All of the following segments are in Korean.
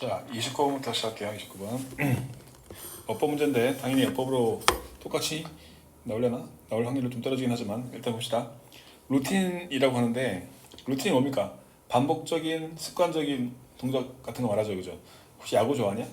자, 29번부터 시작할게요. 29번. 어법 문제인데 당연히 어법으로 똑같이 나오려나? 나올 확률은 좀 떨어지긴 하지만 일단 봅시다. 루틴이라고 하는데 루틴이 뭡니까? 반복적인 습관적인 동작 같은 거 말하죠, 그죠? 혹시 야구 좋아하냐?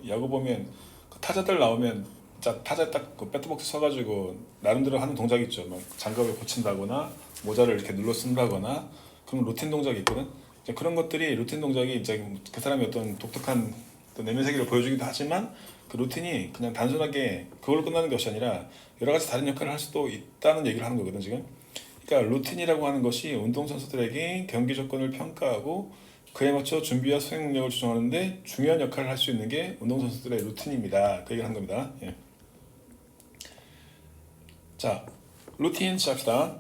야구 보면 그 타자들 나오면 자 타자 딱그 배트박스 서가지고 나름대로 하는 동작이 있죠. 막 장갑을 고친다거나 모자를 이렇게 눌러 쓴다거나 그런 루틴 동작이 있거든. 이제 그런 것들이 루틴 동작이 이제 그 사람의 어떤 독특한 어떤 내면 세계를 보여주기도 하지만 그 루틴이 그냥 단순하게 그걸로 끝나는 것이 아니라 여러 가지 다른 역할을 할 수도 있다는 얘기를 하는 거거든 지금. 그러니까 루틴이라고 하는 것이 운동선수들에게 경기 조건을 평가하고 그에 맞춰 준비와 수행 능력을 조정하는데 중요한 역할을 할 수 있는 게 운동선수들의 루틴입니다. 그 얘기를 하는 겁니다. 예. 자, 루틴 시작합시다.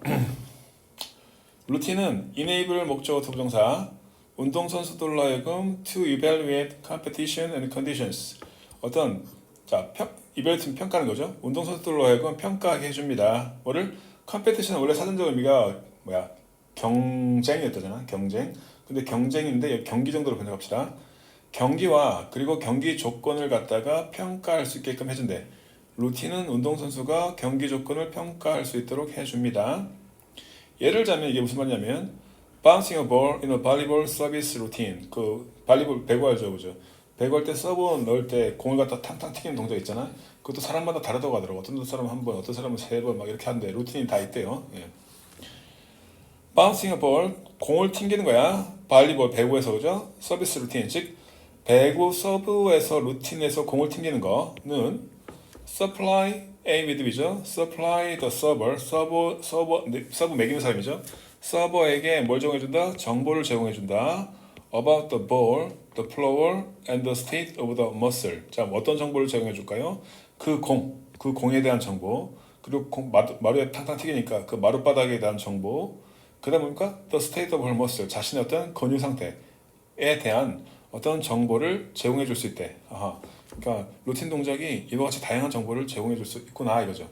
루틴은 enable 목적어 투부정사 운동선수들로 하여금 to evaluate competition and conditions 어떤 자 evaluate 평가하는 거죠. 운동선수들로 하여금 평가하게 해줍니다. 뭐를? competition은 원래 사전적 의미가 뭐야? 경쟁이었잖아. 경쟁. 근데 경쟁인데 여기 경기 정도로 번역합시다. 경기와 그리고 경기 조건을 갖다가 평가할 수 있게끔 해준대. 루틴은 운동선수가 경기 조건을 평가할 수 있도록 해줍니다. 예를 들자면 이게 무슨 말이냐면 bouncing a ball in a volleyball service routine 그 발리볼 배구 알죠, 그죠? 배구할 때 서브 넣을 때 공을 갖다 탕탕 튀기는 동작 있잖아. 그것도 사람마다 다르다고 하더라고. 어떤 사람은 한 번, 어떤 사람은 세 번 막 이렇게 하는데 루틴이 다 있대요. 예. bouncing a ball 공을 튕기는 거야. 발리볼 배구에서 그죠? 서비스 루틴 즉 배구 서브에서 루틴에서 공을 튕기는 거는 supply A with B죠. supply the server 서버 매기는 사람이죠. 서버에게 뭘 제공해준다? 정보를 제공해준다. about the ball, the floor, and the state of the muscle. 자, 어떤 정보를 제공해줄까요? 그 공에 대한 정보, 그리고 마루에 탕탕 튀기니까 그 마룻바닥에 대한 정보, 그 다음 뭡니까? the state of her muscle, 자신의 어떤 근육 상태에 대한 어떤 정보를 제공해줄 수 있대. 아하. 그러니까 루틴 동작이 이와 같이 다양한 정보를 제공해줄 수 있구나 이거죠.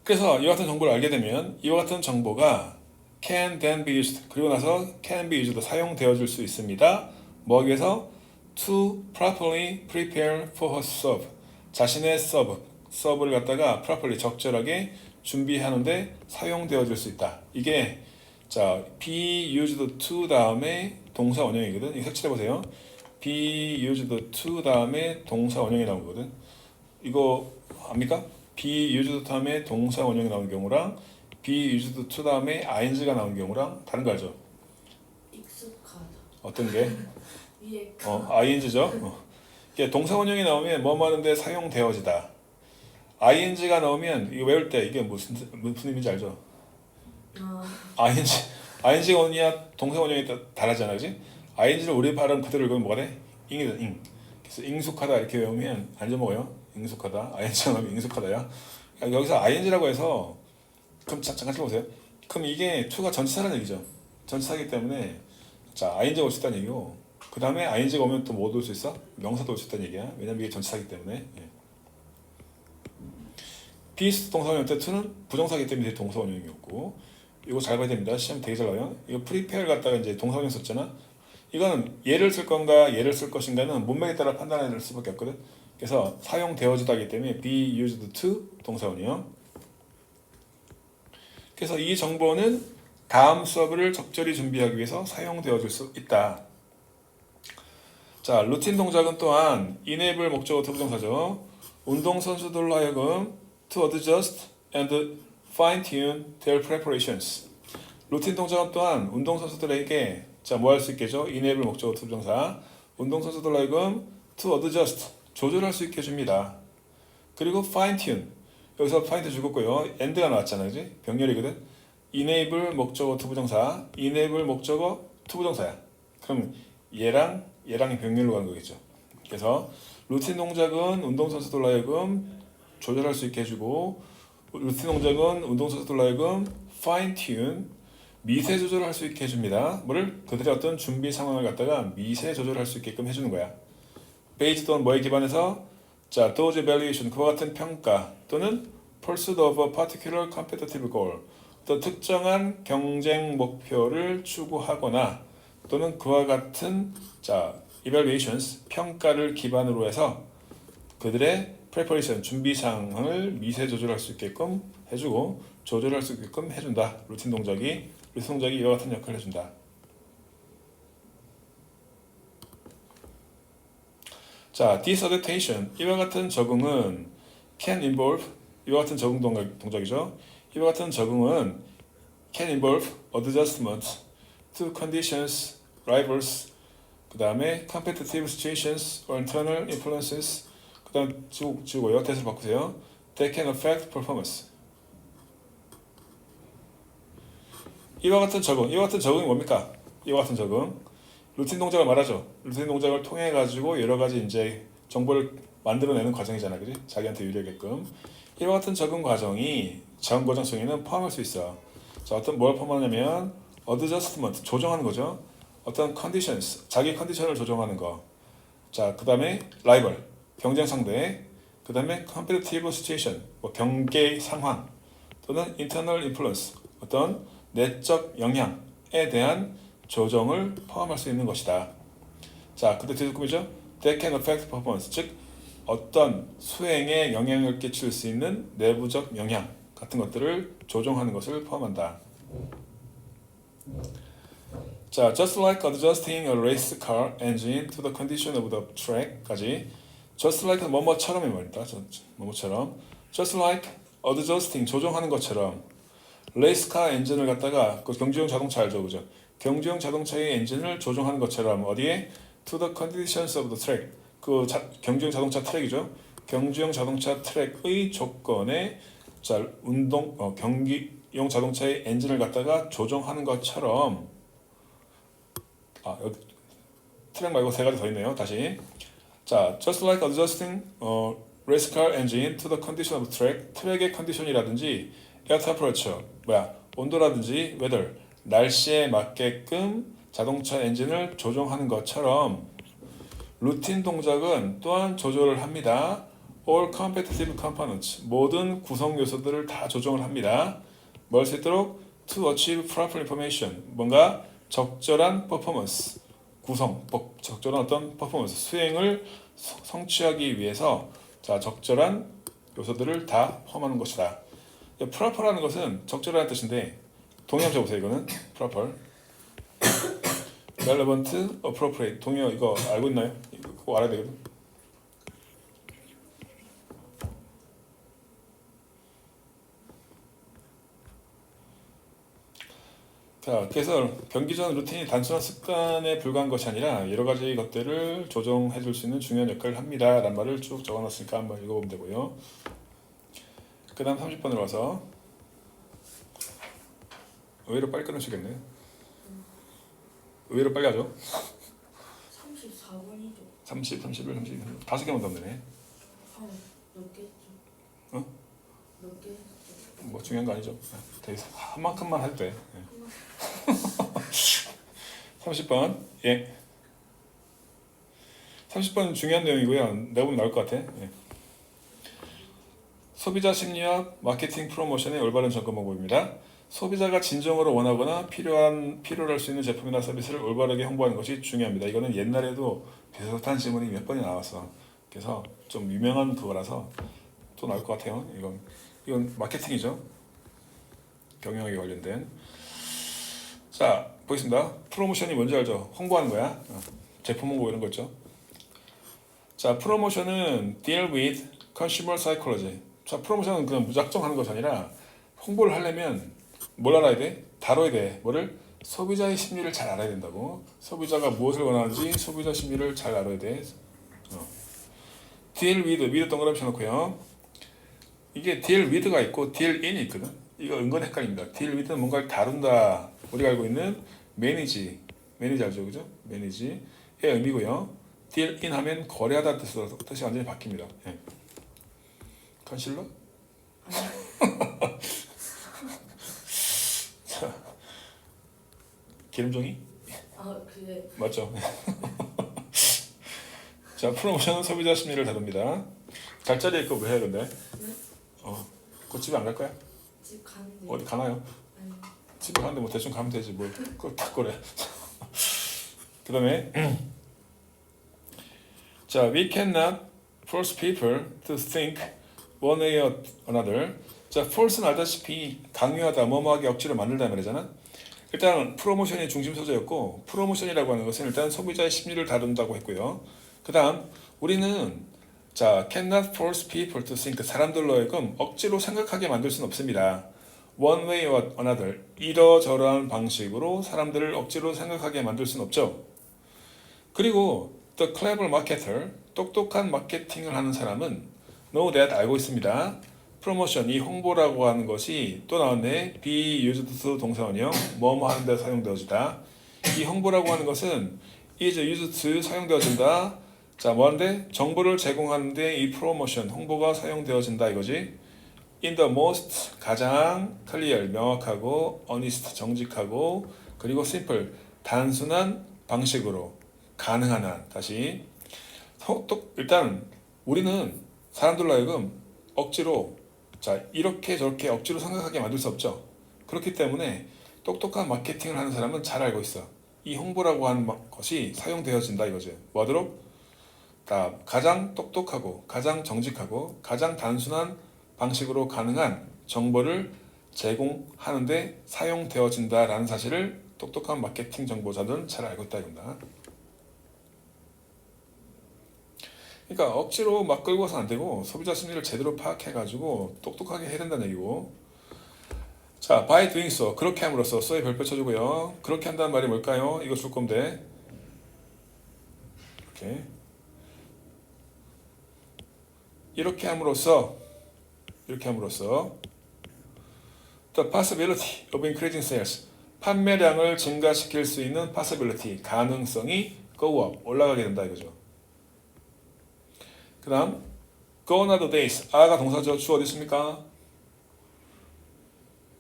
그래서 이와 같은 정보를 알게 되면 이와 같은 정보가 can then be used 그리고 나서 can be used 사용되어질 수 있습니다. 뭐 하기 위해서 to properly prepare for her serve 자신의 서브를 갖다가 properly 적절하게 준비하는데 사용되어질 수 있다. 이게 자 be used to 다음에 동사 원형이거든. 이거 색칠해 보세요. be used to 다음에 동사 원형이 나오거든. 이거 압니까? be used 다음에 동사 원형이 나오는 경우랑 be used to 다음에 ing가 나오는 경우랑 다른 거 알죠? 익숙하다. 어떤 게? 위에 ing죠. 이게 동사 원형이 나오면 뭐 하는데 사용되어지다. ing가 나오면 이거 외울 때 이게 무슨 의미인지 알죠? ing가 원이야 동사 원형이 다르잖아, 그지? ing를 우리 발음 그대로 읽으면 뭐가 돼? ing이다, ing. 그래서 ing숙하다 이렇게 외우면 안 잊어먹어요. ing숙하다. ing가 나오면 ing숙하다야. 여기서 ing라고 해서 그럼 잠깐 보세요. 그럼 이게 to가 전치사라는 얘기죠. 전치사이기 때문에 자 ing가 올 수 있다는 얘기고 그 다음에 ing가 오면 또 뭐 올 수 있어? 명사도 올 수 있다는 얘기야. 왜냐면 이게 전치사이기 때문에. 예. 비스 동사원형 때 to는 부정사이기 때문에 동사원형이었고 이거 잘 봐야 됩니다. 시험 되게 잘 나와요. 이거 prepare 갖다가 이제 동사원형 썼잖아. 이거는 얘를 쓸 건가 얘를 쓸 것인가는 문맥에 따라 판단할 수밖에 없거든. 그래서 사용되어지다기 때문에 be used to 동사원이요. 그래서 이 정보는 다음 수업을 적절히 준비하기 위해서 사용되어질 수 있다. 자, 루틴 동작은 또한 enable 목적어 투부정사죠. 운동선수들로 하여금 to adjust and fine-tune their preparations. 루틴 동작은 또한 운동선수들에게 자, 뭐 할 수 있겠죠? enable 목적어 투부정사. 운동선수들로 하여금 to adjust, 조절할 수 있게 해줍니다. 그리고 fine-tune. 여기서 find 죽었고요. and가 나왔잖아요. 그지? 병렬이거든. enable 목적어 투부정사. enable 목적어 투부정사야. 그럼 얘랑 병렬로 가는 거겠죠. 그래서 루틴 동작은 운동선수들로 하여금 조절할 수 있게 해주고 루틴 동작은 운동선수들로 하여금 fine-tune, 미세 조절할 수 있게 해줍니다. 뭐를? 그들의 어떤 준비 상황을 갖다가 미세 조절할 수 있게끔 해주는 거야. based on 뭐에 기반해서? 자, those evaluation, 그와 같은 평가 또는 pursuit of a particular competitive goal, 어떤 특정한 경쟁 목표를 추구하거나 또는 그와 같은 자 evaluations 평가를 기반으로 해서 그들의 preparation 준비 사항을 미세 조절할 수 있게끔 해주고 조절할 수 있게끔 해준다. 루틴 동작이 이와 같은 역할을 해준다. 자, disadaptation 이와 같은 적응은 can involve 이와 같은 적응 동작이죠. 이와 같은 적응은 can involve adjustment to conditions, rivals, 그 다음에 competitive situations or internal influences, 그 다음 지우고요. 대을 바꾸세요. That can affect performance. 이와 같은 적응이 뭡니까? 이와 같은 적응. 루틴 동작을 말하죠. 루틴 동작을 통해 가지고 여러 가지 이제 정보를 만들어내는 과정이잖아, 그지? 자기한테 유리하게끔. 이와 같은 적응 과정이 정거정 속에는 포함할 수 있어. 자, 어떤 뭘 포함하냐면 adjustment 조정하는 거죠. 어떤 conditions 자기 컨디션을 조정하는 거. 자, 그 다음에 rival 경쟁 상대. 그 다음에 competitive situation 뭐 경계 상황 또는 internal influence 어떤 내적 영향에 대한 조정을 포함할 수 있는 것이다. 자, 그때 뒤집음이죠. That can affect performance 즉 어떤 수행에 영향을 끼칠 수 있는 내부적 영향 같은 것들을 조정하는 것을 포함한다. 자, just like adjusting a race car engine to the condition of the track까지 just like 뭐뭐처럼이 말입니다. 뭐뭐처럼 just like adjusting 조정하는 것처럼 레이스 카 엔진을 갖다가 그 경주용 자동차 알죠, 그죠? 경주용 자동차의 엔진을 조정하는 것처럼 어디에 to the conditions of the track 그 경주용 자동차 트랙이죠. 경주용 자동차 트랙의 조건에 자 경기용 자동차의 엔진을 갖다가 조정하는 것처럼 여기 트랙 말고 세 가지 더 있네요. 다시 자 just like adjusting race car engine to the condition of track 트랙의 컨디션이라든지 air temperature 온도라든지 weather 날씨에 맞게끔 자동차 엔진을 조정하는 것처럼 루틴 동작은 또한 조절을 합니다. All competitive components 모든 구성 요소들을 다 조정을 합니다. 뭘 수 있도록 to achieve proper information 뭔가 적절한 퍼포먼스 적절한 어떤 퍼포먼스 수행을 성취하기 위해서 자 적절한 요소들을 다 포함하는 것이다. proper라는 것은 적절한 뜻인데 동의 한번 보세요. 이거는 proper, relevant, appropriate 동의 이거 알고 있나요? 이거 꼭 알아야 되거든. 자, 그래서 경기 전 루틴이 단순한 습관에 불과한 것이 아니라 여러 가지 것들을 조정해 줄 수 있는 중요한 역할을 합니다. 라는 말을 쭉 적어놨으니까 한번 읽어보면 되고요. 그 다음 30번으로 와서 의외로 빨리 끊으시겠네. 의외로 빨리 하죠. 34번이죠. 30, 31, 32 다섯 개만 더 되네. 몇 개죠? 어? 몇 개? 뭐 중요한 거 아니죠. 한 만큼만 해도 돼. 30번 예. 30번 중요한 내용이고요. 내가 보면 나올 것 같아. 예. 소비자 심리학 마케팅 프로모션의 올바른 접근 방법입니다. 소비자가 진정으로 원하거나 필요로 할 수 있는 제품이나 서비스를 올바르게 홍보하는 것이 중요합니다. 이거는 옛날에도 비슷한 질문이 몇 번이 나왔어. 그래서 좀 유명한 그거라서 또 나올 것 같아요. 이건 마케팅이죠. 경영에 관련된. 자, 보겠습니다. 프로모션이 뭔지 알죠? 홍보하는 거야. 제품 홍보 이런 거 있죠. 자, 프로모션은 deal with consumer psychology. 자, 프로모션은 그냥 무작정 하는 것이 아니라 홍보를 하려면 뭘 알아야 돼? 다뤄야 돼. 뭐를? 소비자의 심리를 잘 알아야 된다고. 소비자가 무엇을 원하는지 소비자 심리를 잘 알아야 돼. deal with 동그라미 쳐놓고요. 이게 deal with가 있고 deal in이 있거든. 이거 은근 헷갈립니다. deal with는 뭔가를 다룬다. 우리가 알고 있는 manage 알죠, 그죠? manage의 의미고요. deal in 하면 거래하다 뜻이 완전히 바뀝니다. 예. 컨실러? 자, 기름종이? 그게 맞죠? 자, 프로모션은 소비자 심리를 다룹니다. 갈 자리에 있고 왜 해야 근데? 네? 그 집에 안 갈 거야? 집 가는데 어디 가나요? 아니 집에 가는데 뭐 대충 가면 되지 뭘 그걸 다 그래. 그 다음에 자, we cannot force people to think one way or another. 자, force는 알다시피 강요하다, 뭐뭐하게 억지로 만들다 말이잖아. 일단 프로모션이 중심 소재였고, 프로모션이라고 하는 것은 일단 소비자의 심리를 다룬다고 했고요. 그 다음 우리는 자, cannot force people to think, 사람들로 하여금 억지로 생각하게 만들 수는 없습니다. One way or another, 이러저러한 방식으로 사람들을 억지로 생각하게 만들 수는 없죠. 그리고 the clever marketer, 똑똑한 마케팅을 하는 사람은 know that, 알고 있습니다. 프로모션, 이 홍보라고 하는 것이 또 나왔네. be used to 동사원형, 뭐뭐 하는 데 사용되어지다. 이 홍보라고 하는 것은 is used to, 사용되어진다. 자, 뭐하는데? 정보를 제공하는데 이 프로모션, 홍보가 사용되어진다 이거지. in the most, 가장 clear, 명확하고 honest, 정직하고 그리고 simple, 단순한 방식으로 가능한 한. 다시 일단 우리는 사람들로 하여금 억지로 자, 이렇게 저렇게 억지로 생각하게 만들 수 없죠. 그렇기 때문에 똑똑한 마케팅을 하는 사람은 잘 알고 있어. 이 홍보라고 하는 것이 사용되어진다 이거지. 뭐하도록? 가장 똑똑하고 가장 정직하고 가장 단순한 방식으로 가능한 정보를 제공하는데 사용되어진다라는 사실을 똑똑한 마케팅 정보자들은 잘 알고 있다 이겁니다. 그러니까 억지로 막 끌고 와서 안 되고 소비자 심리를 제대로 파악해가지고 똑똑하게 해야 된다는 얘기고. 자, by doing so, 그렇게 함으로써, so에 별표 쳐주고요. 그렇게 한다는 말이 뭘까요? 이거 줄 건데 이렇게 함으로써 the possibility of increasing sales, 판매량을 증가시킬 수 있는 possibility, 가능성이 go up, 올라가게 된다 이거죠. 그 다음 gone are the days, 아가 동사죠. 주 어디 있습니까?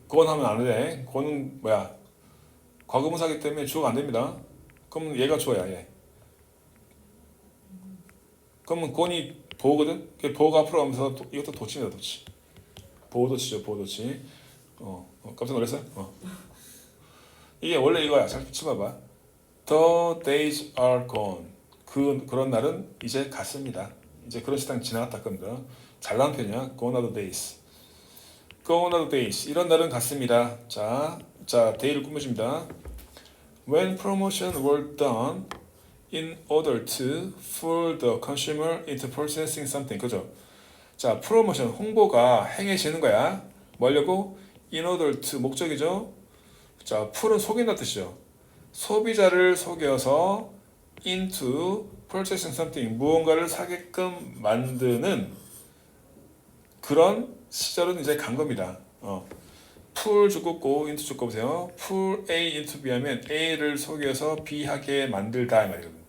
gone 하면 안 돼. gone은 뭐야? 과거분사기 때문에 주어가 안 됩니다. 그럼 얘가 주어야 얘. 그러면 gone이 보호거든? 보호가 앞으로 가면서 이것도 도치입니다. 도치. 보호도치죠. 보호도치. 깜짝 놀랐어요? 이게 원래 이거야. 잘 쳐봐봐. The days are gone. 그런 날은 이제 갔습니다. 이제 그런 시간 지나갔다 겁니다. 잘 나온 편이야. Gone are the days. Gone are the days. 이런 날은 갔습니다. 자, day를 꾸며줍니다. When promotion were done in order to fool the consumer into purchasing something. 그죠? 자, 프로모션, 홍보가 행해지는 거야. 뭐려고? In order to, 목적이죠. 자, fool은 속인다 뜻이죠. 소비자를 속여서 into purchasing something, 무언가를 사게끔 만드는 그런 시절은 이제 간 겁니다. 풀 주고 into 주고 보세요. 풀 A into B 하면 A를 속여서 B 하게 만들다 이 말이거든요.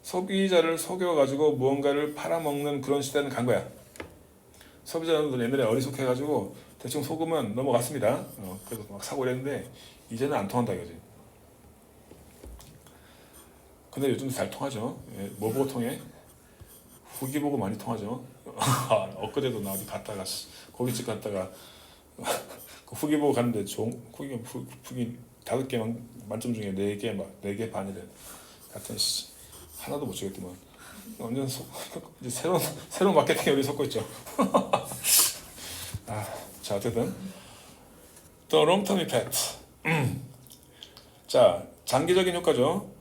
소비자를 속여가지고 무언가를 팔아먹는 그런 시대는 간 거야. 소비자들은 옛날에 어리숙해가지고 대충 속으면 넘어갔습니다. 그래서 막 사고 이랬는데 이제는 안 통한다 이거지. 근데 요즘 잘 통하죠. 뭐 보고 통해? 후기 보고 많이 통하죠. 엊그제도 나 어디 갔다가 고깃집 갔다가 후기 보고 갔는데 후기 5개 만점 중에 4개 반이래. 같은 하나도 못 주겠더만. 완전 이제 새로운 마케팅에 우리 섞고 있죠. 자, 어쨌든 The long-term effect. 자, 장기적인 효과죠.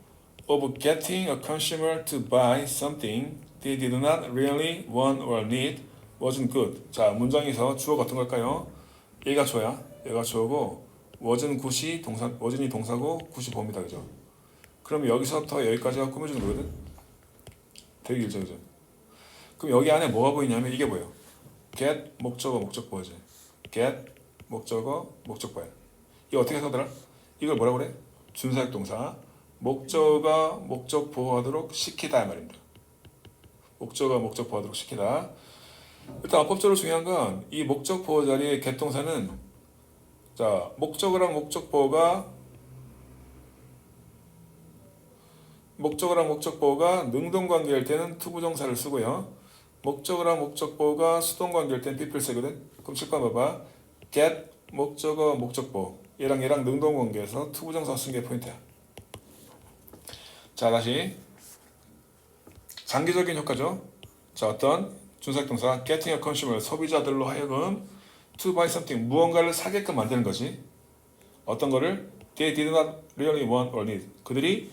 Of getting a consumer to buy something they did not really want or need wasn't good. 자, 문장에서 주어가 어떤 걸까요? 얘가 주어야. 얘가 주어고 wasn't good이 wasn't이 동사고 good이 보입니다. 그죠? 그럼 여기서부터 여기까지가 꾸며주는 거거든. 되게 길죠, 그죠? 그럼 여기 안에 뭐가 보이냐면 이게 보여. get 목적어 목적보어지. get 목적어 목적보야. 이거 어떻게 하더라? 이걸 뭐라고 그래? 준사역 동사. 목적어가 목적 보호하도록 시키다 이 말입니다. 목적어가 목적 보호하도록 시키다. 일단 어법적으로 중요한 건 이 목적 보호 자리의 get 동사는 자, 목적어랑 목적 보호가 능동 관계일 때는 투부정사를 쓰고요. 목적어랑 목적 보호가 수동 관계일 때는 BP를 쓰거든. 그럼 칠번 봐봐. get 목적어 목적 보호. 얘랑 능동 관계에서 투부정사 쓴 게 포인트야. 자, 다시 장기적인 효과죠. 자, 어떤 준사역동사 getting a consumer 소비자들로 하여금 to buy something 무언가를 사게끔 만드는 것이 어떤 거를 they did not really want or need 그들이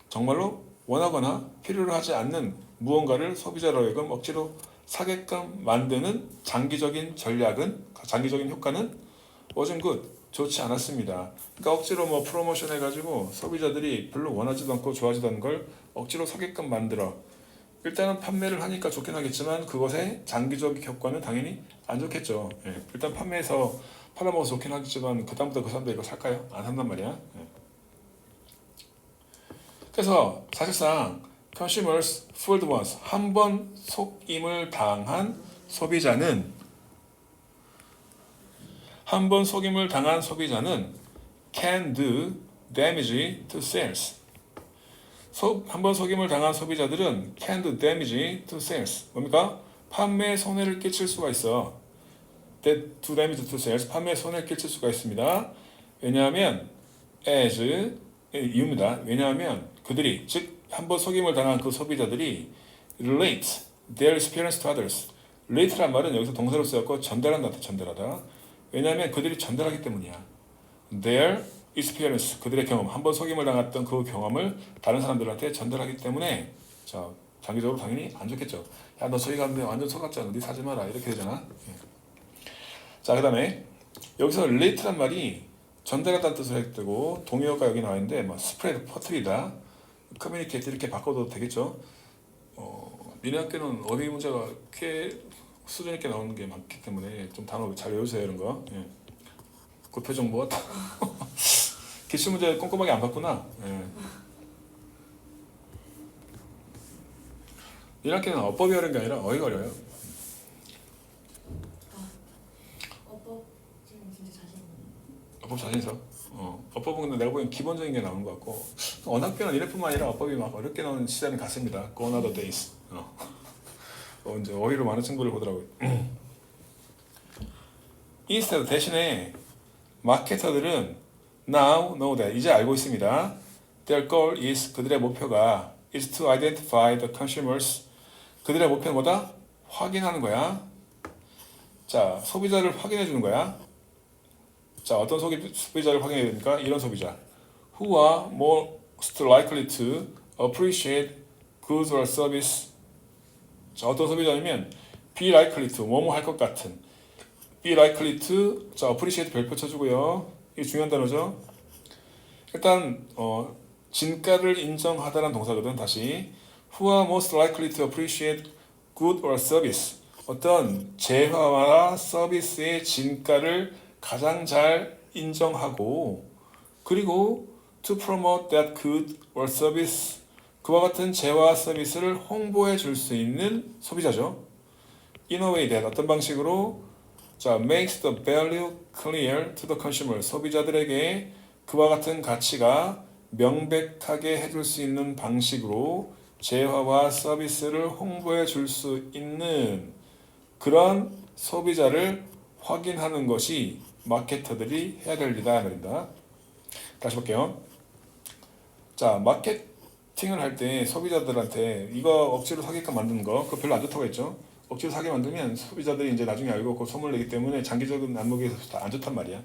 정말로 원하거나 필요로 하지 않는 무언가를 소비자로 하여금 억지로 사게끔 만드는 장기적인 전략은 장기적인 효과는 wasn't good 좋지 않았습니다. 그러니까 억지로 뭐 프로모션 해가지고 소비자들이 별로 원하지도 않고 좋아하지도 않는 걸 억지로 사게끔 만들어 일단은 판매를 하니까 좋긴 하겠지만 그것의 장기적 효과는 당연히 안 좋겠죠. 예, 일단 판매해서 팔아먹어서 좋긴 하겠지만 그 다음부터 그 사람들 이거 살까요? 안 산단 말이야. 예. 그래서 사실상 consumers fooled once 한 번 속임을 당한 소비자는 can do damage to sales. 한 번 속임을 당한 소비자들은 can do damage to sales. 뭡니까? 판매에 손해를 끼칠 수가 있어. That do damage to sales. 판매에 손해를 끼칠 수가 있습니다. 왜냐하면 as 이유입니다. 왜냐하면 그들이 즉 한 번 속임을 당한 그 소비자들이 relate their experience to others. relate란 말은 여기서 동사로 쓰였고 전달한다, 전달하다. 왜냐하면 그들이 전달하기 때문이야. their experience 그들의 경험 한 번 속임을 당했던 그 경험을 다른 사람들한테 전달하기 때문에 자 장기적으로 당연히 안 좋겠죠. 야 너 저기 갔는데 완전 속았잖아. 네 사지 마라 이렇게 되잖아. 자 그다음에 여기서 relate란 말이 전달하다는 뜻을 했고 동의어가 여기 나와 있는데 뭐 spread 퍼뜨리다 communicate 이렇게 바꿔도 되겠죠. 니네 학교는 어휘 문제가 꽤 수준 있게 나오는 게 많기 때문에 좀 단어 잘 외우세요 이런 거. 예. 그 표정 뭐 기출 문제 꼼꼼하게 안 봤구나. 예. 니네 학교는 어법이 어려운 게 아니라 어휘가 어려워요. 어법 진짜 자신 있는. 어법 자신 있어. 어법은 근데 내가 보기엔 기본적인 게 나오는 것 같고 언학교는 이래뿐만 아니라 어법이 막 어렵게 나오는 시절은 같습니다. Gone are the days. 이제 어휘로 많은 친구를 보더라고요. 인스테드 대신에 마케터들은 now know that 이제 알고 있습니다. Their goal is 그들의 목표가 is to identify the consumers 그들의 목표는 뭐다? 확인하는 거야. 자 소비자를 확인해 주는 거야. 자 어떤 소비자를 확인해야 됩니까? 이런 소비자 who are most likely to appreciate goods or service 자 어떤 소비자냐면 be likely to 뭐뭐 할 것 같은 be likely to 자 appreciate 별표 쳐주고요. 이게 중요한 단어죠. 일단 진가를 인정하다라는 동사거든. 다시 who are most likely to appreciate good or service 어떤 재화와 서비스의 진가를 가장 잘 인정하고 그리고 to promote that good or service 그와 같은 재화 서비스를 홍보해 줄 수 있는 소비자죠. In a way that 어떤 방식으로 자 makes the value clear to the consumer 소비자들에게 그와 같은 가치가 명백하게 해줄 수 있는 방식으로 재화와 서비스를 홍보해 줄 수 있는 그런 소비자를 확인하는 것이 마케터들이 해야 될 일이다 말입니다. 다시 볼게요. 자 마케팅을 할 때 소비자들한테 이거 억지로 사게끔 만드는 거 그거 별로 안 좋다고 했죠. 억지로 사게 만들면 소비자들이 이제 나중에 알고 그 소문을 내기 때문에 장기적인 안목에서 안 좋단 말이야.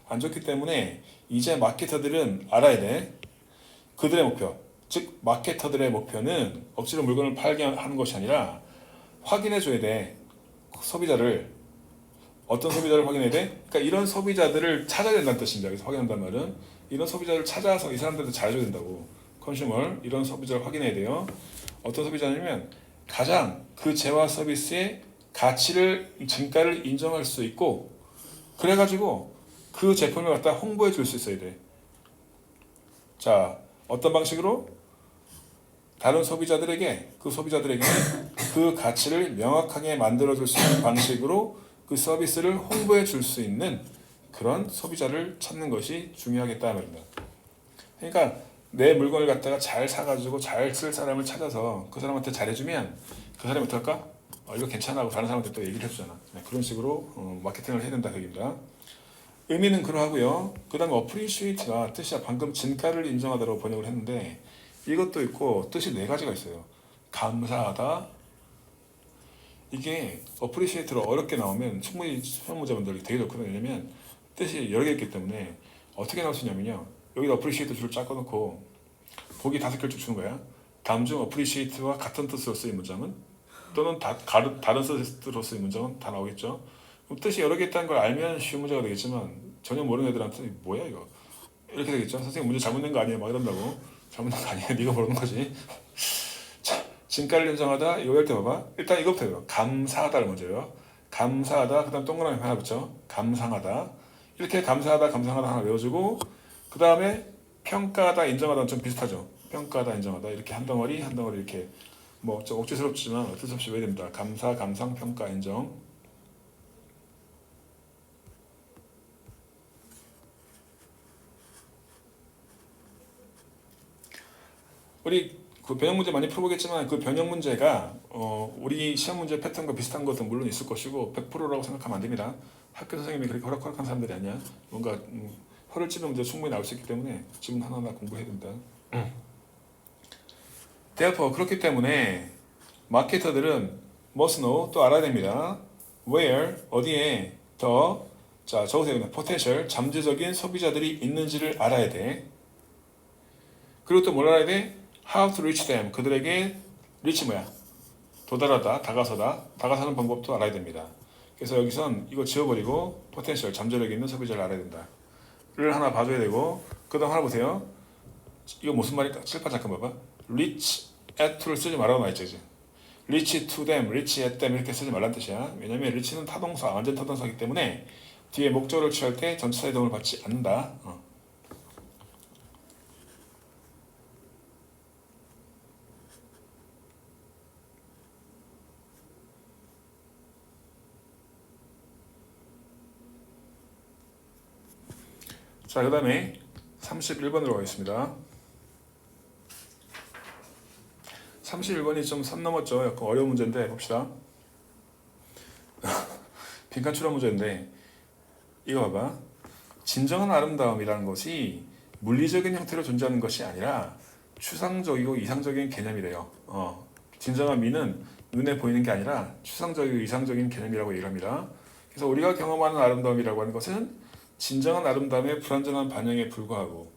안 좋기 때문에 이제 마케터들은 알아야 돼. 그들의 목표, 즉 마케터들의 목표는 억지로 물건을 팔게 하는 것이 아니라 확인해 줘야 돼. 소비자를 어떤 소비자를 확인해야 돼? 그러니까 이런 소비자들을 찾아야 된다는 뜻입니다. 여기서 확인한다는 말은 이런 소비자를 찾아서 이 사람들한테 잘해줘야 된다고. 컨슈머 이런 소비자를 확인해야 돼요. 어떤 소비자냐면 가장 그 재화 서비스의 가치를 진가를 인정할 수 있고 그래가지고 그 제품을 갖다 홍보해 줄 수 있어야 돼. 자 어떤 방식으로? 다른 소비자들에게 그 가치를 명확하게 만들어 줄 수 있는 방식으로 그 서비스를 홍보해 줄 수 있는 그런 소비자를 찾는 것이 중요하겠다 말입니다. 그러니까 내 물건을 갖다가 잘 사가지고 잘 쓸 사람을 찾아서 그 사람한테 잘해주면 그 사람이 어떨까? 이거 괜찮아 하고 다른 사람한테 또 얘기를 해주잖아. 그런 식으로 마케팅을 해야 된다 그 얘기입니다. 의미는 그러하고요. 그 다음에 appreciate가 뜻이야. 방금 진가를 인정하다라고 번역을 했는데 이것도 있고 뜻이 네 가지가 있어요. 감사하다. 이게 appreciate로 어렵게 나오면 충분히 시험 문제분들이 되게 좋거든요. 왜냐면 뜻이 여러 개 있기 때문에 어떻게 나올 수 있냐면요. 여기다 appreciate 줄을 쫙 꺼놓고 보기 5개를 쭉 주는 거야. 다음 중 appreciate와 같은 뜻으로 쓰인 문장은 또는 다른 뜻으로 쓰인 문장은 다 나오겠죠. 그럼 뜻이 여러 개 있다는 걸 알면 쉬운 문제가 되겠지만 전혀 모르는 애들한테 뭐야 이거 이렇게 되겠죠. 선생님 문제 잘못 낸 거 아니에요? 막 이런다고. 잘못 낸 거 아니야. 네가 모르는 거지. 자, 진가를 인정하다. 이거 할 때 봐봐. 일단 이거부터 해요. 감사하다를 먼저요. 감사하다. 그 다음 동그라미 하나 붙여. 감상하다. 이렇게 감사하다, 감상하다 하나 외워주고 그 다음에 평가하다, 인정하다는 좀 비슷하죠. 평가하다, 인정하다. 이렇게 한 덩어리, 한 덩어리 이렇게 뭐 좀 억지스럽지만 어쩔 수 없이 외워야 됩니다. 감사, 감상, 평가, 인정. 우리 그 변형 문제 많이 풀어보겠지만 그 변형 문제가 우리 시험 문제 패턴과 비슷한 것은 물론 있을 것이고 100%라고 생각하면 안 됩니다. 학교 선생님이 그렇게 호락호락한 사람들이 아니야. 뭔가 혀를 찌르는 문제 충분히 나올 수 있기 때문에 지금 하나하나 공부해야 됩니다. therefore 그렇기 때문에 마케터들은 must know 또 알아야 됩니다. where 어디에 더 자 적으세요. potential 잠재적인 소비자들이 있는지를 알아야 돼. 그리고 또 뭘 알아야 돼? How to reach them. 그들에게 reach 뭐야? 도달하다, 다가서다. 다가서는 방법도 알아야 됩니다. 그래서 여기선 이거 지워버리고 potential, 잠재력 있는 소비자를 알아야 된다. 를 하나 봐줘야 되고 그 다음 하나 보세요. 이거 무슨 말일까? 칠판 잠깐 봐봐. reach at to를 쓰지 말라고 나와있죠. 이제. reach to them, reach at them 이렇게 쓰지 말란 뜻이야. 왜냐면 reach는 타동사, 완전 타동사이기 때문에 뒤에 목적어를 취할 때 전치사의 도움을 받지 않는다. 자, 그 다음에 31번으로 가겠습니다. 31번이 좀 선 넘었죠. 약간 어려운 문제인데 봅시다. 빈칸 추론 문제인데 이거 봐봐. 진정한 아름다움이라는 것이 물리적인 형태로 존재하는 것이 아니라 추상적이고 이상적인 개념이래요. 진정한 미는 눈에 보이는 게 아니라 추상적이고 이상적인 개념이라고 얘기를 합니다. 그래서 우리가 경험하는 아름다움이라고 하는 것은 진정한 아름다움의 불완전한 반영에 불과하고,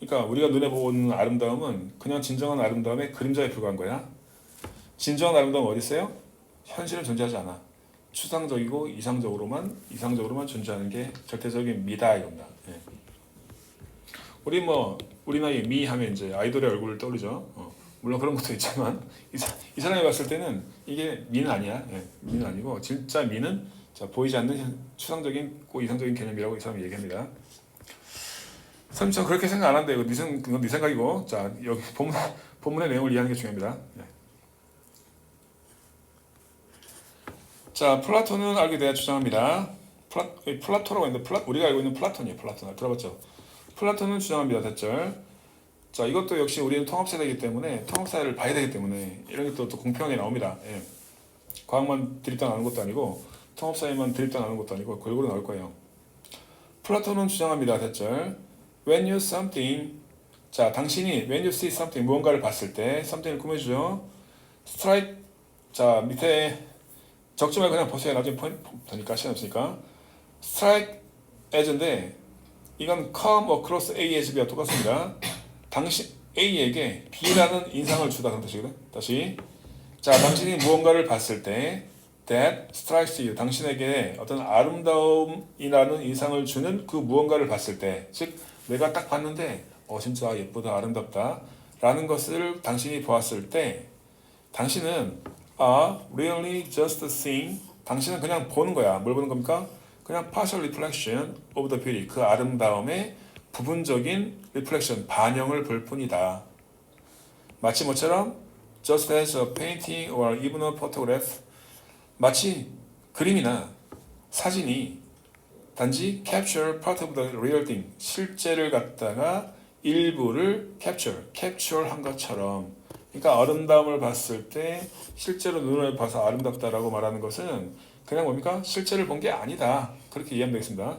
그러니까 우리가 눈에 보는 아름다움은 그냥 진정한 아름다움의 그림자에 불과한 거야. 진정한 아름다움은 어디 있어요? 현실은 존재하지 않아. 추상적이고 이상적으로만 존재하는 게 절대적인 미다 이겁니다. 예. 우리 나이 미 하면 이제 아이돌의 얼굴을 떠오르죠. 물론 그런 것도 있지만 이 사람이 봤을 때는 이게 미는 아니야. 예. 미는 아니고 진짜 미는 자, 보이지 않는 추상적인 이상적인 개념이라고 이 사람이 얘기합니다. 선생님 그렇게 생각 안 한다. 그건 네 생각이고 자 여기 본문의 내용을 이해하는 게 중요합니다. 예. 자, 플라톤은 알게 돼야 주장합니다. 플라토라고 했는데 우리가 알고 있는 플라톤이에요. 플라톤 들어봤죠? 플라톤은 주장합니다. 대절. 자, 이것도 역시 우리는 통합세대이기 때문에 통합사회를 봐야 되기 때문에 이런 게 또 공평하게 나옵니다. 예. 과학만 드립다 나오는 것도 아니고 통합사회만 드립다 나오는 것도 아니고 골고루 나올 거예요. 플라톤은 주장합니다. 대절. When you something 자, 당신이 when you see something 무언가를 봤을 때 something을 꾸며주죠. strike 자, 밑에 적지 말고 그냥 보세요. 나중에 보니까 시간 없으니까. strike as인데 이건 come across A as B와 똑같습니다. 당신 A에게 B라는 인상을 주다 그런 뜻이거든. 다시 자 당신이 무언가를 봤을 때 that strikes you 당신에게 어떤 아름다움이라는 인상을 주는 그 무언가를 봤을 때 즉 내가 딱 봤는데 진짜 예쁘다 아름답다 라는 것을 당신이 보았을 때 당신은 really just seeing 당신은 그냥 보는 거야. 뭘 보는 겁니까? 그냥 partial reflection of the beauty 그 아름다움의 부분적인 reflection 반영을 볼 뿐이다. 마치 뭐처럼 just as a painting or even a photograph 마치 그림이나 사진이 단지 capture part of the real thing 실제를 갖다가 일부를 capture한 것처럼 그러니까 아름다움을 봤을 때 실제로 눈을 봐서 아름답다라고 말하는 것은 그냥 뭡니까? 실제를 본 게 아니다. 그렇게 이해하면 되겠습니다.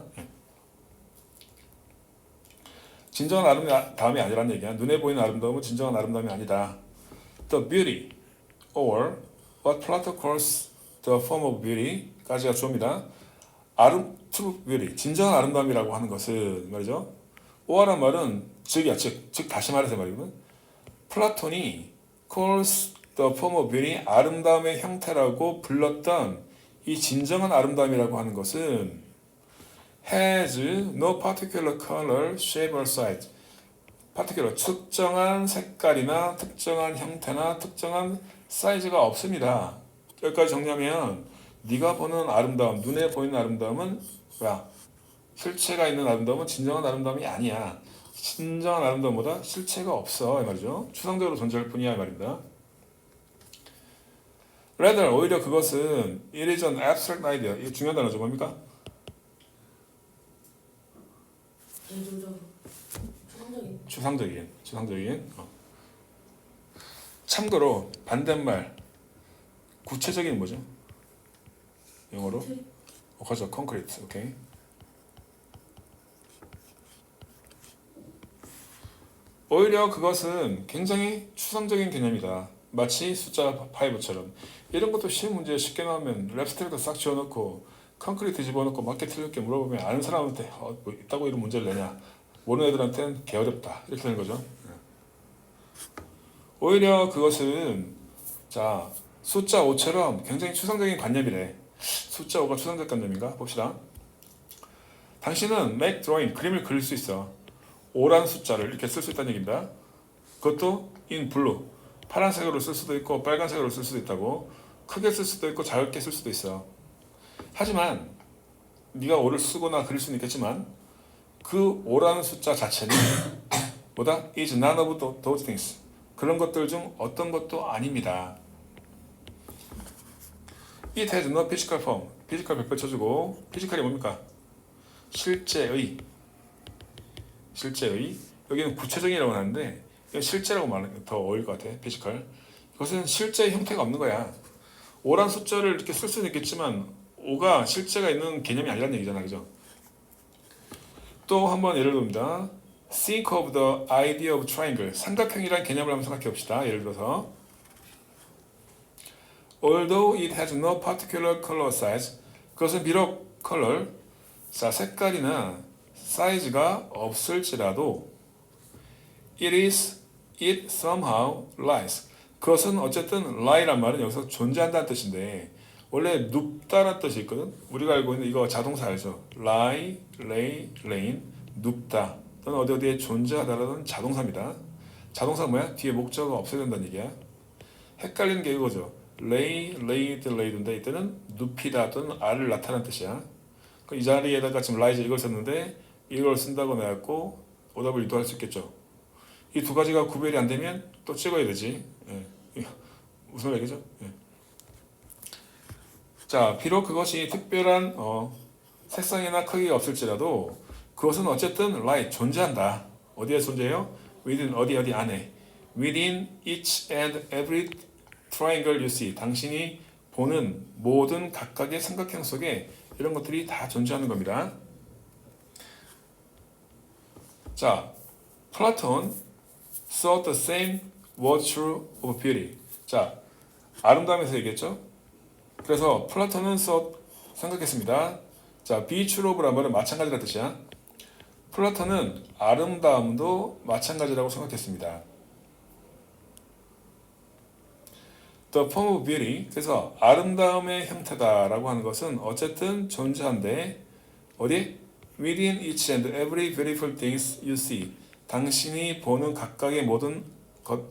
진정한 아름다움이 아니란 얘기야. 눈에 보이는 아름다움은 진정한 아름다움이 아니다. The beauty or what Plato calls the form of beauty까지가 주어입니다. true beauty, 진정한 아름다움이라고 하는 것은 말이죠. or란 말은 즉이야, 즉 다시 말해서 말이거든. 플라톤이 calls the form of beauty, 아름다움의 형태라고 불렀던 이 진정한 아름다움이라고 하는 것은 has no particular color, shape or size. particular, 특정한 색깔이나 특정한 형태나 특정한 사이즈가 없습니다. 여기까지 정리하면 네가 보는 아름다움, 눈에 보이는 아름다움은 뭐야? 실체가 있는 아름다움은 진정한 아름다움이 아니야. 진정한 아름다움보다 실체가 없어 이 말이죠. 추상적으로 존재할 뿐이야 이 말입니다. Rather, 오히려 그것은 it is an abstract idea. 이거 중요한 단어죠. 뭡니까? 제조적 추상적인. 참고로 반대말 구체적인 뭐죠? 영어로? 그렇죠. concrete. 오케이. 오히려 그것은 굉장히 추상적인 개념이다. 마치 숫자 5처럼. 이런 것도 쉬운 문제 쉽게 나오면 랩스트랙도 싹 지어놓고 콘크리트 집어넣고 맞게 틀렸게 물어보면 아는 사람한테 뭐 있다고 이런 문제를 내냐. 모르는 애들한테는 개어렵다. 이렇게 되는 거죠. 오히려 그것은 자 숫자 5처럼 굉장히 추상적인 관념이래. 숫자 5가 추상적 관념인가? 봅시다. 당신은 make drawing, 그림을 그릴 수 있어. 5란 숫자를 이렇게 쓸 수 있다는 얘기입니다. 그것도 in blue, 파란색으로 쓸 수도 있고 빨간색으로 쓸 수도 있다고. 크게 쓸 수도 있고 작게 쓸 수도 있어. 하지만 네가 5를 쓰거나 그릴 수는 있겠지만 그 5라는 숫자 자체는 뭐다? is none of those things. 그런 것들 중 어떤 것도 아닙니다. It has no physical form. 피지컬 100배 쳐주고 피지컬이 뭡니까? 실제의. 여기는 구체적이라고 하는데 이건 실제라고 말하는 더 어울릴 것 같아. 피지컬. 이것은 실제의 형태가 없는 거야. 5란 숫자를 이렇게 쓸 수는 있겠지만 5가 실제가 있는 개념이 아니라는 얘기잖아. 그죠? 또 한번 예를 듭니다. Think of the idea of triangle. 삼각형이라는 개념을 한번 생각해 봅시다. 예를 들어서 Although it has no particular color size. 그것은 비록 컬러, 자 색깔이나 사이즈가 없을지라도 it somehow lies. 그것은 어쨌든 lie란 말은 여기서 존재한다는 뜻인데 원래 눕다라는 뜻이 있거든. 우리가 알고 있는 이거 자동사 알죠? lie, lay, lain, 눕다 또는 어디에 존재하다라는 자동사입니다. 자동사 뭐야? 뒤에 목적어가 없어야 된다는 얘기야. 헷갈리는 게 이거죠. lay, laid, laid인데 이때는 눕히다 또는 알을 나타내는 뜻이야. 이 자리에다가 지금 rise 이걸 썼는데 이걸 쓴다고 해갖고 오답을 유도할 수 있겠죠. 이 두 가지가 구별이 안 되면 또 찍어야 되지. 예. 무슨 얘기죠? 예. 자, 비록 그것이 특별한 색상이나 크기가 없을지라도 그것은 어쨌든 lie, 존재한다. 어디에 존재해요? within 어디 안에. within each and every triangle you see. 당신이 보는 모든 각각의 삼각형 속에 이런 것들이 다 존재하는 겁니다. 자, 플라톤 thought the same was true of beauty. 자, 아름다움에서 얘기했죠. 그래서 플라톤은 thought 생각했습니다. 자, be true of란 말은 마찬가지라는 뜻이야. 플라톤은 아름다움도 마찬가지라고 생각했습니다. The form of beauty. 그래서 아름다움의 형태다라고 하는 것은 어쨌든 존재한데 어디? Within each and every beautiful things you see. 당신이 보는 각각의 모든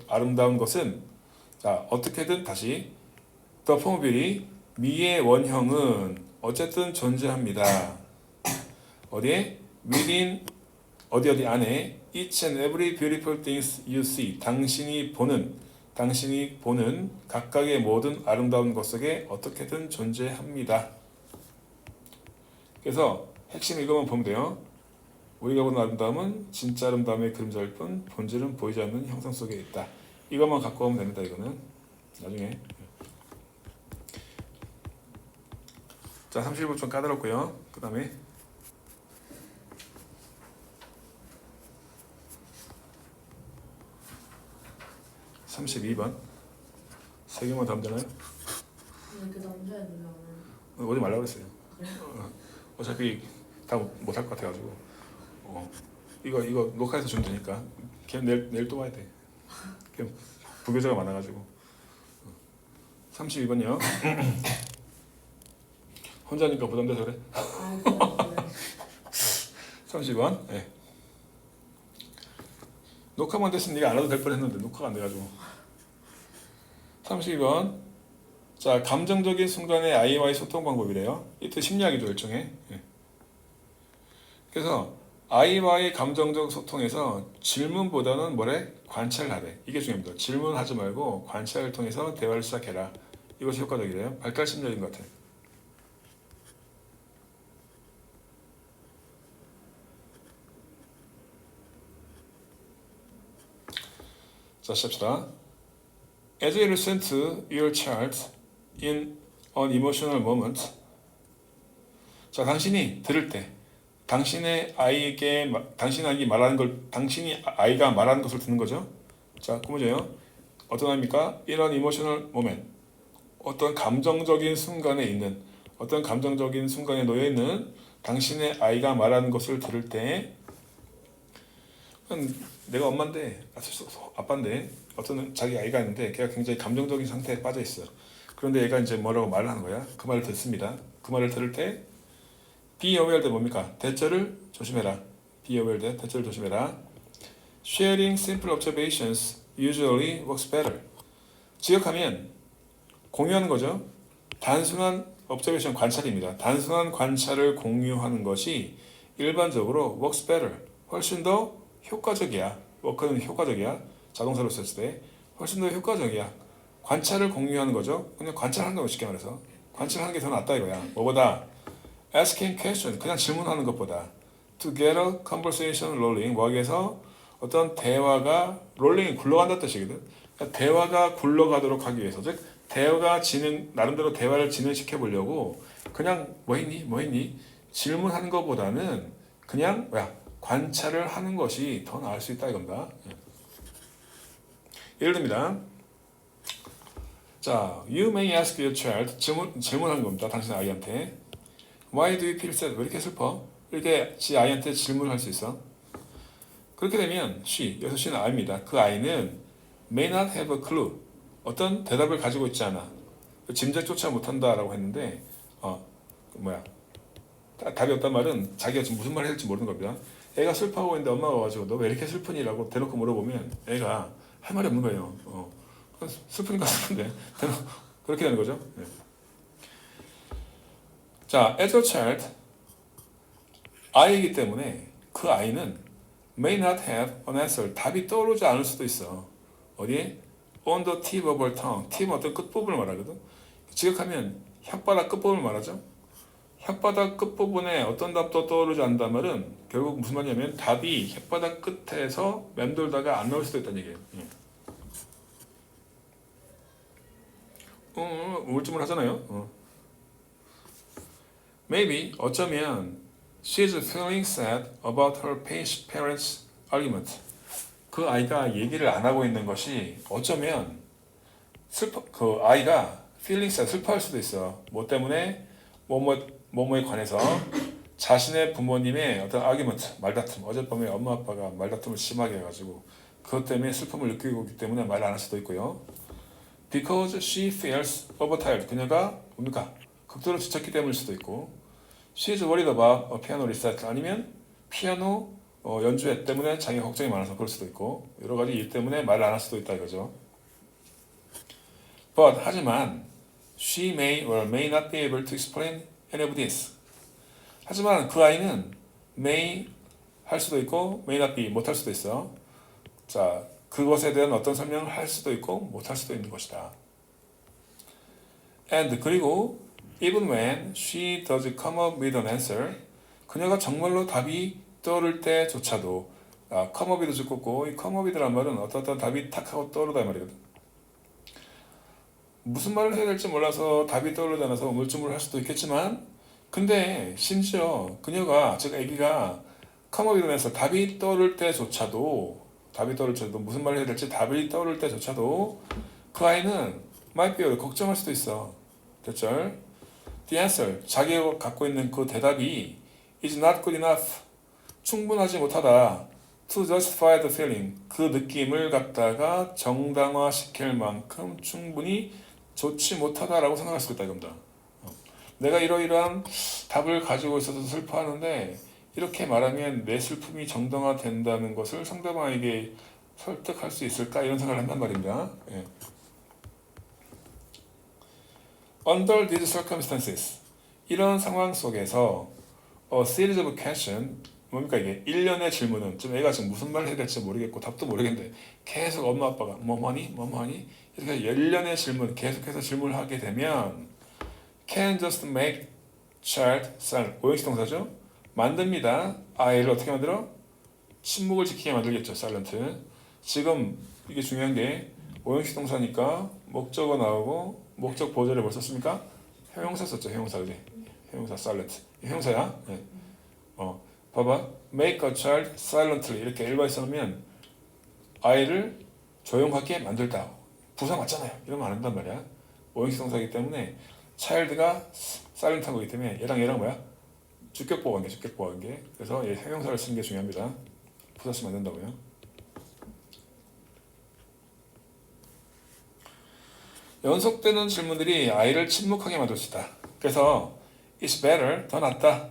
아름다운 것은 자 어떻게든 다시 The form of beauty. 미의 원형은 어쨌든 존재합니다. 어디에? Within 어디 안에 each and every beautiful things you see. 당신이 보는 각각의 모든 아름다운 것 속에 어떻게든 존재합니다. 그래서 핵심 이것만 보면 돼요. 우리가 보는 아름다움은 진짜 아름다움의 그림자일 뿐 본질은 보이지 않는 형상 속에 있다. 이것만 갖고 오면 됩니다. 이거는 나중에. 자, 30분 좀 까다롭고요. 그 다음에 32번. 세 개만 더 하면 되나요? 근데 그 남자애들은 오지 말라고 그랬어요. 어차피 다 못할 것 같아가지고. 이거 녹화해서 주면 되니까. 걔는 내일 또 와야 돼. 걔 부교재가 많아가지고. 32번이요. 혼자니까 부담돼서 그래. 그래. 30번. 네. 녹화만 됐으면 네가 안 해도 될 뻔했는데 녹화가 안 돼가지고. 32번. 자, 감정적인 순간의 아이와의 소통 방법이래요. 이때 심리학이죠, 일종의. 예. 그래서 아이와의 감정적 소통에서 질문보다는 뭐래? 관찰하래. 이게 중요합니다. 질문하지 말고 관찰을 통해서 대화를 시작해라. 이것이 효과적이래요. 발달 심리학인 것 같아요. 자, 시작합시다. As you listen to your child in an emotional moment. 자, 당신이 들을 때 당신의 아이에게 당신 아이가 말하는 걸 당신이 아이가 말하는 것을 듣는 거죠. 자, 그 문제요. 어떤 아입니까? In an emotional moment. 어떤 감정적인 순간에 있는 어떤 감정적인 순간에 놓여 있는 당신의 아이가 말하는 것을 들을 때 내가 엄마인데 아빠인데 어떤 자기 아이가 있는데 걔가 굉장히 감정적인 상태에 빠져 있어. 그런데 얘가 이제 뭐라고 말을 하는 거야? 그 말을 듣습니다. 그 말을 들을 때 be aware 대 뭡니까? 대처를 조심해라. be aware 대 대처를 조심해라. Sharing simple observations usually works better. 지역하면 공유하는 거죠. 단순한 observation 관찰입니다. 단순한 관찰을 공유하는 것이 일반적으로 works better. 훨씬 더 효과적이야. work는 효과적이야. 자동사로 썼을 때 훨씬 더 효과적이야. 관찰을 공유하는 거죠. 그냥 관찰하는 거 쉽게 말해서 관찰하는 게 더 낫다 이거야. 뭐보다 asking question 그냥 질문하는 것보다 to get a conversation rolling 뭐하기 위해서 어떤 대화가 롤링이 굴러간다는 뜻이거든. 그러니까 대화가 굴러가도록 하기 위해서 즉 대화가 나름대로 대화를 진행시켜 보려고 그냥 뭐 했니 질문하는 것보다는 그냥 관찰을 하는 것이 더 나을 수 있다 이겁니다. 예를 듭니다. 자, you may ask your child 질문하는 겁니다. 당신 아이한테 Why do you feel sad? 왜 이렇게 슬퍼? 이렇게 지 아이한테 질문할 수 있어. 그렇게 되면 여기서 she는 아이입니다. 그 아이는 may not have a clue. 어떤 대답을 가지고 있지 않아. 짐작조차 못한다라고 했는데 답이 없단 말은 자기가 지금 무슨 말을 해야 될지 모르는 겁니다. 애가 슬퍼하고 있는데 엄마가 와가지고 너 왜 이렇게 슬프니? 라고 대놓고 물어보면 애가 할 말이 없는 거예요. 슬프니까 슬픈데 그렇게 되는 거죠. 네. 자, as a child 아이이기 때문에 그 아이는 may not have an answer 답이 떠오르지 않을 수도 있어. 어디에? on the tip of her tongue. 팁은 어떤 끝부분을 말하거든. 지역하면 혓바닥 끝부분을 말하죠. 혓바닥 끝부분에 어떤 답도 떠오르지 않는단 말은 결국 무슨 말이냐면 답이 혓바닥 끝에서 맴돌다가 안 나올 수도 있다는 얘기예요. 우울증을 하잖아요. Maybe 어쩌면 she's feeling sad about her parents' argument. 그 아이가 얘기를 안 하고 있는 것이 어쩌면 그 아이가 feeling sad 슬퍼할 수도 있어. 뭐 때문에 뭐뭐에 관해서 자신의 부모님의 어떤 argument 말다툼 어젯밤에 엄마 아빠가 말다툼을 심하게 해가지고 그것 때문에 슬픔을 느끼고 있기 때문에 말 안 할 수도 있고요. Because she feels overtired. 그녀가 뭡니까? 극도로 지쳤기 때문일 수도 있고 She's worried about a piano recital. 아니면 피아노 연주회 때문에 자기가 걱정이 많아서 그럴 수도 있고 여러 가지 일 때문에 말을 안 할 수도 있다 이거죠. But 하지만 she may or may not be able to explain any of this. 하지만 그 아이는 may 할 수도 있고 may not be 못 할 수도 있어. 자, 그것에 대한 어떤 설명을 할 수도 있고 못 할 수도 있는 것이다. And 그리고 even when she does come up with an answer, 그녀가 정말로 답이 떠오를 때조차도 come up이도 듣고 이 come up이란 말은 어떤 답이 탁 하고 떠오르다 말이거든. 무슨 말을 해야 될지 몰라서 답이 떠오르지 않아서 우물쭈물할 수도 있겠지만 근데 심지어 그녀가 즉 아기가 come up이라면서 답이 떠오를 때조차도 답이 떠오를 때도 무슨 말을 해야 될지 답이 떠오를 때조차도 그 아이는 might be 걱정할 수도 있어. 됐죠? The answer 자기가 갖고 있는 그 대답이 is not good enough 충분하지 못하다 to justify the feeling 그 느낌을 갖다가 정당화시킬 만큼 충분히 좋지 못하다라고 생각할 수 있다 이겁니다. 내가 이러이러한 답을 가지고 있어서 슬퍼하는데 이렇게 말하면 내 슬픔이 정당화된다는 것을 상대방에게 설득할 수 있을까 이런 생각을 한단 말입니다. 예. Under these circumstances 이런 상황 속에서 a series of questions 뭡니까 이게 일련의 질문은 좀 애가 지금 무슨 말을 해야 될지 모르겠고 답도 모르겠는데 계속 엄마 아빠가 뭐뭐하니 이렇게 일련의 질문 계속해서 질문을 하게 되면 can just make child silent 오형식 동사죠 만듭니다 아이를 어떻게 만들어 침묵을 지키게 만들겠죠 silent 지금 이게 중요한 게 오형식 동사니까 목적어 나오고 목적 보조를 뭘 썼습니까 형용사 썼죠 형용사 그지 형용사 silent 형용사야 네. 봐봐 make a child silently 이렇게 일반에 써놓으면 아이를 조용하게 만들다 부사 맞잖아요 이러면 안 한단 말이야 오형식 동사이기 때문에 child가 silent한 거기 때문에 얘랑 뭐야 주격보호 관계 그래서 얘 형용사를 쓰는 게 중요합니다 부사 쓰면 안 된다고요 연속되는 질문들이 아이를 침묵하게 만들 수 있다 그래서 it's better 더 낫다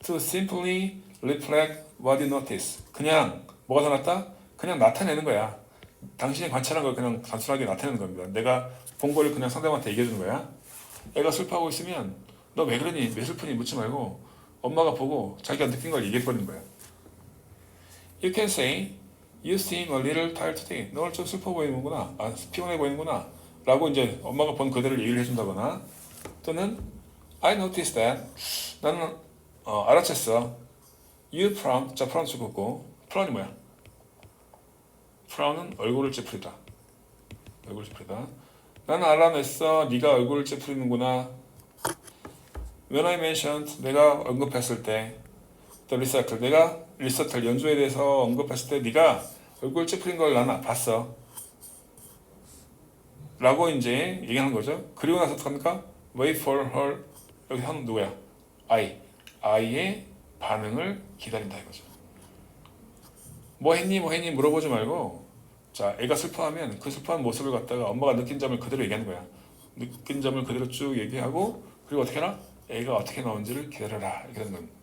to simply reflect what you notice. 그냥 뭐가 더 낫다? 그냥 나타내는 거야. 당신이 관찰한 걸 그냥 단순하게 나타내는 겁니다. 내가 본 걸 그냥 상대방한테 얘기해 주는 거야. 애가 슬퍼하고 있으면 너 왜 그러니? 왜 슬프니? 묻지 말고 엄마가 보고 자기가 느낀 걸 얘기해 버리는 거야. You can say you seem a little tired today. 너 오늘 좀 슬퍼 보이는구나. 피곤해 보이는구나. 라고 이제 엄마가 본 그대로 얘기를 해준다거나 또는 I noticed that 나는 알아챘어. You frown, 자 frown 죽었고 frown이 뭐야? frown은 얼굴을 찌푸리다. 얼굴을 찌푸리다. 나는 알아냈어. 네가 얼굴을 찌푸리는구나. When I mentioned, 내가 언급했을 때 the recital, 내가 리서틀 연주에 대해서 언급했을 때 네가 얼굴 찌푸린 걸 나는 봤어. 라고 이제 얘기하는 거죠. 그리고 나서 어떡합니까? Wait for her, 여기 한 누구야? 아이의 반응을 기다린다 이거죠. 뭐 했니 물어보지 말고 자 애가 슬퍼하면 그 슬퍼한 모습을 갖다가 엄마가 느낀 점을 그대로 얘기하는 거야. 느낀 점을 그대로 쭉 얘기하고 그리고 어떻게 하나? 애가 어떻게 나오는지를 기다려라 이렇게 되는 겁니다.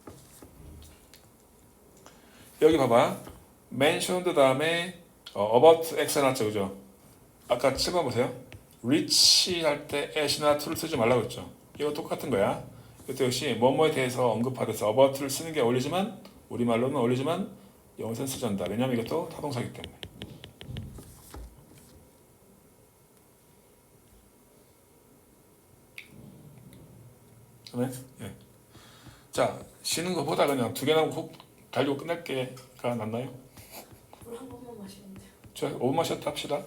여기 봐봐. mentioned 다음에 about x 나왔죠 그죠? 아까 7번 보세요. reach 할 때 at이나 to를 쓰지 말라고 했죠. 이거 똑같은 거야. 이것도 역시 뭐뭐에 대해서 언급하듯이 about를 쓰는 게 어울리지만 우리말로는 어울리지만 영어에서는 쓰지 않는다. 왜냐하면 이것도 타동사이기 때문에. 그다음에 자 쉬는 거보다 그냥 두 개 나오고 훅 달리고 끝날 게가 낫나요? 물 한 번만 마시면 돼요. 자 5분만 쉬었다 합시다.